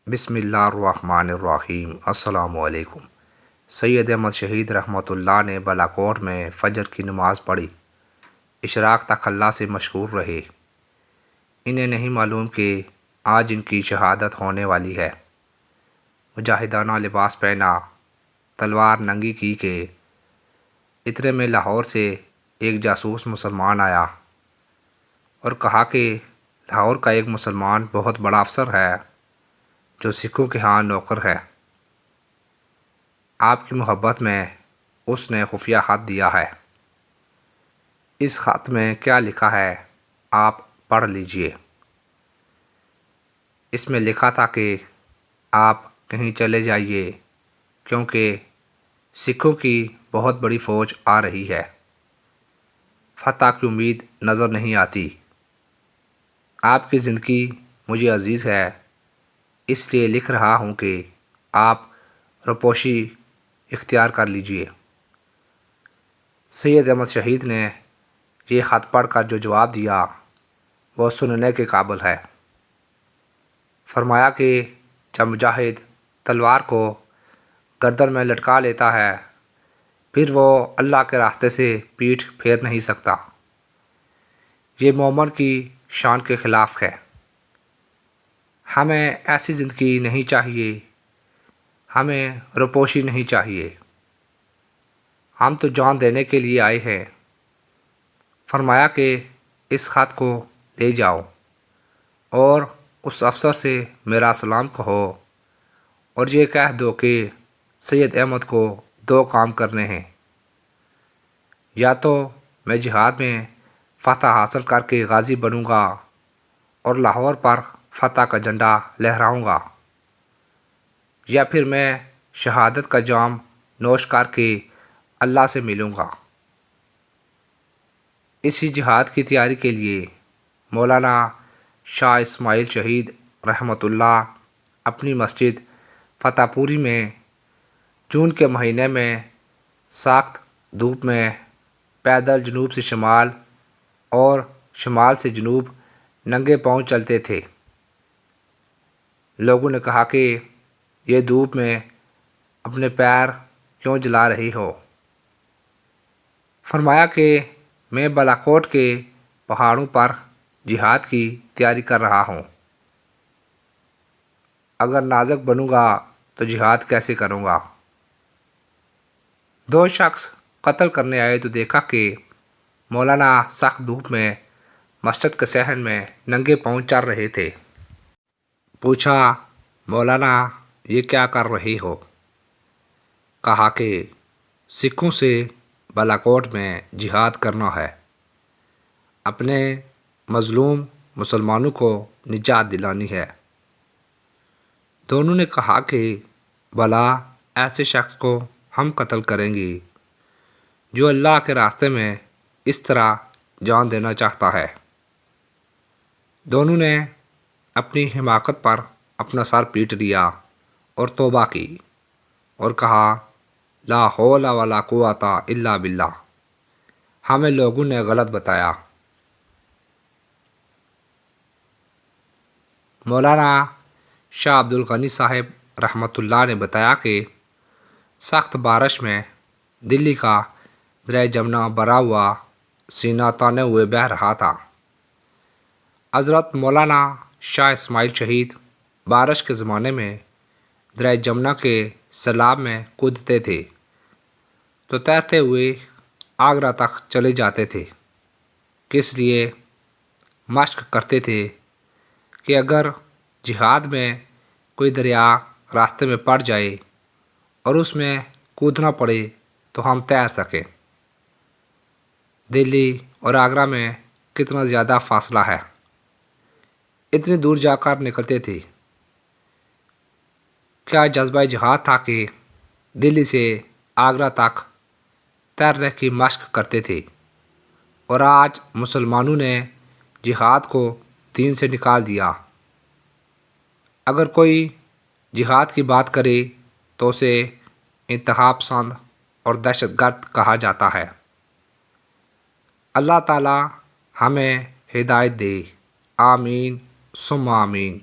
بسم اللہ الرحمن الرحیم۔ السلام علیکم۔ سید احمد شہید رحمۃ اللہ نے بالاکوٹ میں فجر کی نماز پڑھی، اشراق تک اللہ سے مشغول رہے۔ انہیں نہیں معلوم کہ آج ان کی شہادت ہونے والی ہے۔ مجاہدانہ لباس پہنا، تلوار ننگی کی کہ اتنے میں لاہور سے ایک جاسوس مسلمان آیا اور کہا کہ لاہور کا ایک مسلمان بہت بڑا افسر ہے جو سکھوں کے ہاں نوکر ہے۔ آپ کی محبت میں اس نے خفیہ خط دیا ہے۔ اس خط میں کیا لکھا ہے آپ پڑھ لیجئے۔ اس میں لکھا تھا کہ آپ کہیں چلے جائیے کیونکہ سکھوں کی بہت بڑی فوج آ رہی ہے، فتح کی امید نظر نہیں آتی۔ آپ کی زندگی مجھے عزیز ہے، اس لیے لکھ رہا ہوں کہ آپ روپوشی اختیار کر لیجئے۔ سید احمد شہید نے یہ خط پڑھ کر جو جواب دیا وہ سننے کے قابل ہے۔ فرمایا کہ جب مجاہد تلوار کو گردن میں لٹکا لیتا ہے پھر وہ اللہ کے راستے سے پیٹھ پھیر نہیں سکتا۔ یہ مومن کی شان کے خلاف ہے۔ ہمیں ایسی زندگی نہیں چاہیے، ہمیں روپوشی نہیں چاہیے۔ ہم تو جان دینے کے لیے آئے ہیں۔ فرمایا کہ اس خط کو لے جاؤ اور اس افسر سے میرا سلام کہو اور یہ کہہ دو کہ سید احمد کو دو کام کرنے ہیں، یا تو میں جہاد میں فتح حاصل کر کے غازی بنوں گا اور لاہور پر فتح کا جھنڈا لہراؤں گا، یا پھر میں شہادت کا جام نوش کر کے اللہ سے ملوں گا۔ اسی جہاد کی تیاری کے لیے مولانا شاہ اسماعیل شہید رحمۃ اللہ اپنی مسجد فتح پوری میں جون کے مہینے میں سخت دھوپ میں پیدل جنوب سے شمال اور شمال سے جنوب ننگے پاؤں چلتے تھے۔ لوگوں نے کہا کہ یہ دھوپ میں اپنے پیر کیوں جلا رہی ہو؟ فرمایا کہ میں بالاکوٹ کے پہاڑوں پر جہاد کی تیاری کر رہا ہوں۔ اگر نازک بنوں گا تو جہاد کیسے کروں گا؟ دو شخص قتل کرنے آئے تو دیکھا کہ مولانا سخت دھوپ میں مسجد کے صحن میں ننگے پاؤں چل رہے تھے۔ پوچھا مولانا یہ کیا کر رہے ہو؟ کہا کہ سکھوں سے بالاکوٹ میں جہاد کرنا ہے، اپنے مظلوم مسلمانوں کو نجات دلانی ہے۔ دونوں نے کہا کہ بھلا ایسے شخص کو ہم قتل کریں گے جو اللہ کے راستے میں اس طرح جان دینا چاہتا ہے۔ دونوں نے اپنی حماقت پر اپنا سر پیٹ دیا اور توبہ کی اور کہا لا حول ولا قوت الا باللہ، ہمیں لوگوں نے غلط بتایا۔ مولانا شاہ عبدالغنی صاحب رحمۃ اللہ نے بتایا کہ سخت بارش میں دلی کا دریا جمنا بھرا ہوا سینہ تانے ہوئے بہہ رہا تھا۔ حضرت مولانا شاہ اسماعیل شہید بارش کے زمانے میں دریا جمنا کے سیلاب میں کودتے تھے تو تیرتے ہوئے آگرہ تک چلے جاتے تھے، کس لیے مشق کرتے تھے کہ اگر جہاد میں کوئی دریا راستے میں پڑ جائے اور اس میں کودنا پڑے تو ہم تیر سکیں۔ دلی اور آگرہ میں کتنا زیادہ فاصلہ ہے، اتنی دور جا کر نکلتے تھے۔ کیا جذبہ جہاد تھا کہ دلی سے آگرہ تک تیرنے کی مشق کرتے تھے، اور آج مسلمانوں نے جہاد کو دین سے نکال دیا۔ اگر کوئی جہاد کی بات کرے تو اسے انتہا پسند اور دہشت گرد کہا جاتا ہے۔ اللہ تعالی ہمیں ہدایت دے، آمین ثم آمین۔